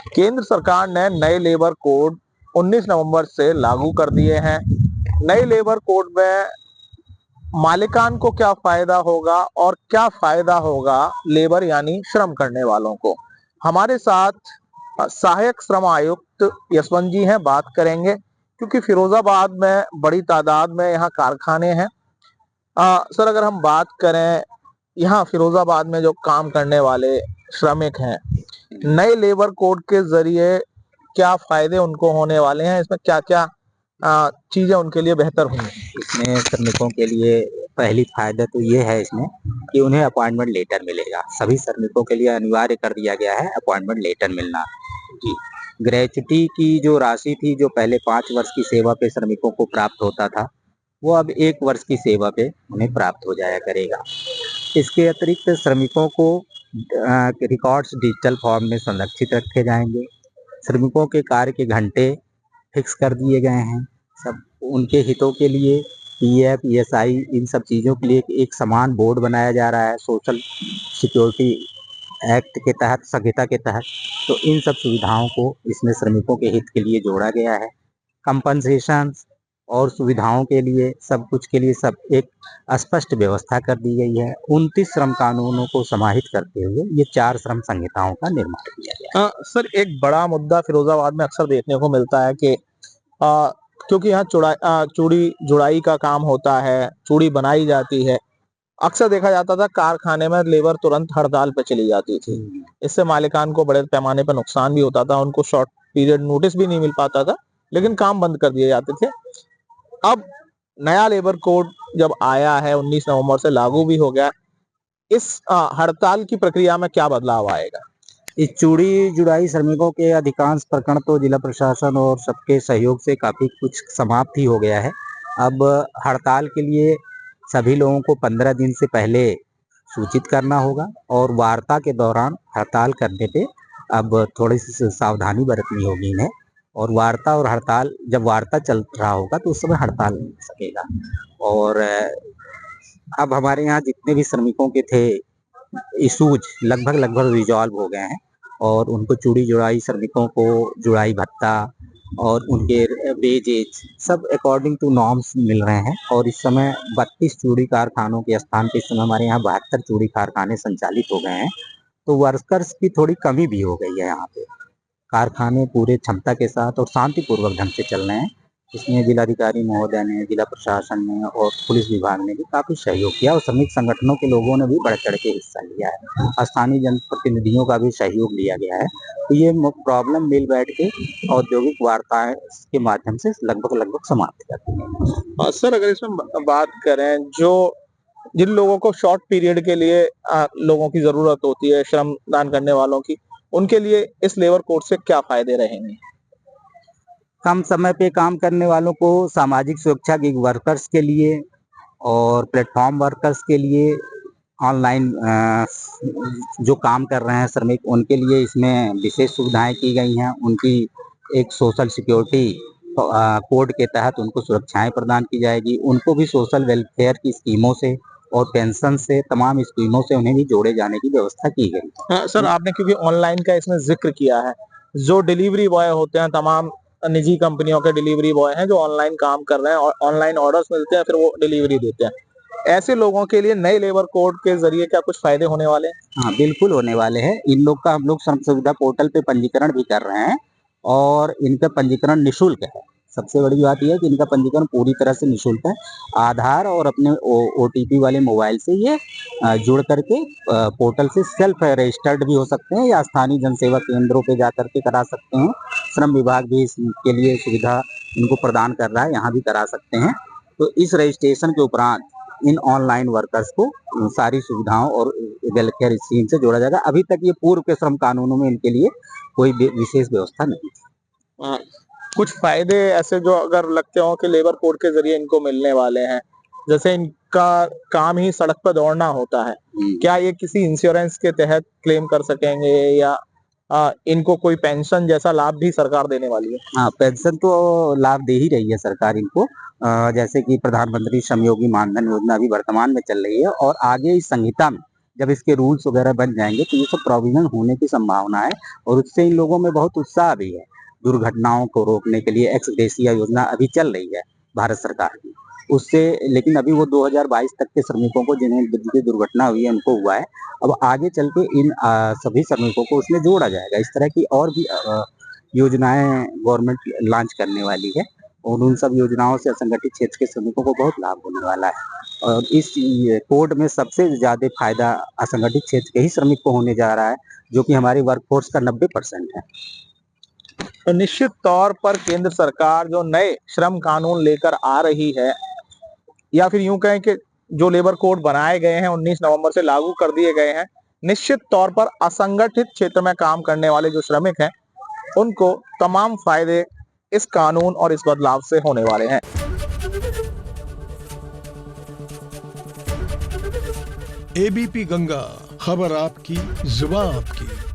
केंद्र सरकार ने नए लेबर कोड 19 नवंबर से लागू कर दिए हैं। नए लेबर कोड में मालिकान को क्या फायदा होगा और क्या फायदा होगा लेबर यानी श्रम करने वालों को। हमारे साथ सहायक श्रम आयुक्त यशवंत जी हैं, बात करेंगे क्योंकि फिरोजाबाद में बड़ी तादाद में यहाँ कारखाने हैं। सर, अगर हम बात करें यहाँ फिरोजाबाद में जो काम करने वाले श्रमिक हैं, नए लेबर कोड के जरिए क्या फायदे उनको होने वाले हैं, इसमें क्या क्या चीजें उनके लिए बेहतर होंगी? इसमें श्रमिकों के लिए पहली फायदा तो ये है इसमें कि उन्हें अपॉइंटमेंट लेटर मिलेगा। सभी श्रमिकों के लिए अनिवार्य कर दिया गया है अपॉइंटमेंट लेटर मिलना। जी, ग्रेच्युटी की जो राशि थी, जो पहले 5 वर्ष की सेवा पे श्रमिकों को प्राप्त होता था, वो अब 1 वर्ष की सेवा पे उन्हें प्राप्त हो जाया करेगा। इसके अतिरिक्त श्रमिकों को रिकॉर्ड्स डिजिटल फॉर्म में संरक्षित रखे जाएंगे। श्रमिकों के कार्य के घंटे फिक्स कर दिए गए हैं। सब उनके हितों के लिए पीएफ, ईएसआई, इन सब चीज़ों के लिए एक समान बोर्ड बनाया जा रहा है सोशल सिक्योरिटी एक्ट के तहत, संहिता के तहत। तो इन सब सुविधाओं को इसमें श्रमिकों के हित के लिए जोड़ा गया है। कंपनसेशन और सुविधाओं के लिए, सब कुछ के लिए सब एक स्पष्ट व्यवस्था कर दी गई है। 29 श्रम कानूनों को समाहित करते हुए ये 4 श्रम संहिताओं का निर्माण किया गया है। सर, एक बड़ा मुद्दा फिरोजाबाद में अक्सर देखने को मिलता है कि क्योंकि यहाँ चूड़ी जुड़ाई का काम होता है, चूड़ी बनाई जाती है। अक्सर देखा जाता था कारखाने में लेबर तुरंत हड़ताल पे चली जाती थी। इससे मालिकान को बड़े पैमाने पर नुकसान भी होता था, उनको शॉर्ट पीरियड नोटिस भी नहीं मिल पाता था, लेकिन काम बंद कर दिए जाते थे। अब नया लेबर कोड जब आया है, 19 नवंबर से लागू भी हो गया, इस हड़ताल की प्रक्रिया में क्या बदलाव आएगा? इस चूड़ी जुड़ाई श्रमिकों के अधिकांश प्रकरण तो जिला प्रशासन और सबके सहयोग से काफी कुछ समाप्त ही हो गया है। अब हड़ताल के लिए सभी लोगों को 15 दिन से पहले सूचित करना होगा और वार्ता के दौरान हड़ताल करने पे अब थोड़ी सी सावधानी बरतनी होगी इन्हें। और वार्ता और हड़ताल, जब वार्ता चल रहा होगा तो उस समय हड़ताल नहीं हो सकेगा। और अब हमारे यहाँ जितने भी श्रमिकों के थे इशूज लगभग रिजॉल्व हो गए हैं और उनको चूड़ी जुड़ाई श्रमिकों को जुड़ाई भत्ता और उनके वेजेज सब अकॉर्डिंग टू नॉर्म्स मिल रहे हैं। और इस समय 32 चूड़ी कारखानों के स्थान पे इस समय हमारे यहाँ 72 चूड़ी कारखाने संचालित हो गए हैं। तो वर्कर्स की थोड़ी कमी भी हो गई है यहाँ पे। कारखाने पूरे क्षमता के साथ और शांतिपूर्वक ढंग से चल रहे हैं। इसमें जिलाधिकारी महोदय ने, जिला प्रशासन ने और पुलिस विभाग ने भी काफी सहयोग किया और श्रमिक संगठनों के लोगों ने भी बढ़ चढ़ के हिस्सा लिया है। स्थानीय जनप्रतिनिधियों का भी सहयोग लिया गया है। तो ये प्रॉब्लम मिल बैठ के औद्योगिक वार्ताएं के माध्यम से लगभग समाप्त करती है। सर, अगर इसमें बात करें, जो जिन लोगों को शॉर्ट पीरियड के लिए लोगों की जरूरत होती है, श्रम दान करने वालों की, उनके लिए इस लेबर कोड से क्या फायदे रहेंगे? कम समय पे काम करने वालों को सामाजिक सुरक्षा, गिग वर्कर्स के लिए और प्लेटफॉर्म वर्कर्स के लिए, ऑनलाइन जो काम कर रहे हैं श्रमिक, उनके लिए इसमें विशेष सुविधाएं की गई हैं। उनकी एक सोशल सिक्योरिटी कोड के तहत उनको सुरक्षाएं प्रदान की जाएगी। उनको भी सोशल वेलफेयर की स्कीमों से और पेंशन से, तमाम स्कीमों से उन्हें भी जोड़े जाने की व्यवस्था की गई। हाँ सर, आपने क्योंकि ऑनलाइन का इसमें जिक्र किया है, जो डिलीवरी बॉय होते हैं, तमाम निजी कंपनियों के डिलीवरी बॉय हैं जो ऑनलाइन काम कर रहे हैं और ऑनलाइन ऑर्डर्स मिलते हैं, फिर वो डिलीवरी देते हैं। ऐसे लोगों के लिए नए लेबर कोड के जरिए क्या कुछ फायदे होने वाले हैं? हाँ, बिल्कुल होने वाले हैं। इन लोग का हम लोग श्रम सुविधा पोर्टल पे पंजीकरण भी कर रहे हैं और इनका पंजीकरण निःशुल्क है। सबसे बड़ी बात यह है कि इनका पंजीकरण पूरी तरह से निःशुल्क है। आधार और अपने ओटीपी वाले मोबाइल से ये जुड़ करके पोर्टल से सेल्फ रजिस्टर्ड भी हो सकते हैं या स्थानीय जनसेवा केंद्रों पे जा करके करा सकते हैं। श्रम विभाग भी इसके लिए सुविधा इनको प्रदान कर रहा है, यहाँ भी करा सकते हैं। तो इस रजिस्ट्रेशन के उपरांत इन ऑनलाइन वर्कर्स को सारी सुविधाओं और वेलफेयर स्कीम से जोड़ा जाएगा। अभी तक ये पूर्व के श्रम कानूनों में इनके लिए कोई विशेष व्यवस्था नहीं थी। कुछ फायदे ऐसे जो अगर लगते हो कि लेबर कोड के जरिए इनको मिलने वाले हैं, जैसे इनका काम ही सड़क पर दौड़ना होता है, क्या ये किसी इंश्योरेंस के तहत क्लेम कर सकेंगे या इनको कोई पेंशन जैसा लाभ भी सरकार देने वाली है? हाँ, पेंशन तो लाभ दे ही रही है सरकार इनको। जैसे कि प्रधानमंत्री श्रम योगी मानधन योजना अभी वर्तमान में चल रही है और आगे इस संहिता में जब इसके रूल्स वगैरह बन जाएंगे तो ये सब प्रोविजन होने की संभावना है और उससे इन लोगों में बहुत उत्साह भी है। दुर्घटनाओं को रोकने के लिए एक्स ग्रेशिया योजना अभी चल रही है भारत सरकार की, उससे लेकिन अभी वो 2022 तक के श्रमिकों को जिनकी दुर्घटना हुई है उनको हुआ है। अब आगे चल के इन सभी श्रमिकों को उसमें जोड़ा जाएगा। इस तरह की और भी योजनाएं गवर्नमेंट लॉन्च करने वाली है और उन सब योजनाओं से असंगठित क्षेत्र के श्रमिकों को बहुत लाभ होने वाला है और इस कोड में सबसे ज्यादा फायदा असंगठित क्षेत्र के ही श्रमिक को होने जा रहा है, जो कि हमारी वर्कफोर्स का 90% है। तो निश्चित तौर पर केंद्र सरकार जो नए श्रम कानून लेकर आ रही है, या फिर यूं कहें कि जो लेबर कोड बनाए गए हैं 19 नवंबर से लागू कर दिए गए हैं, निश्चित तौर पर असंगठित क्षेत्र में काम करने वाले जो श्रमिक हैं उनको तमाम फायदे इस कानून और इस बदलाव से होने वाले हैं। एबीपी गंगा, खबर आपकी, जुबान आपकी।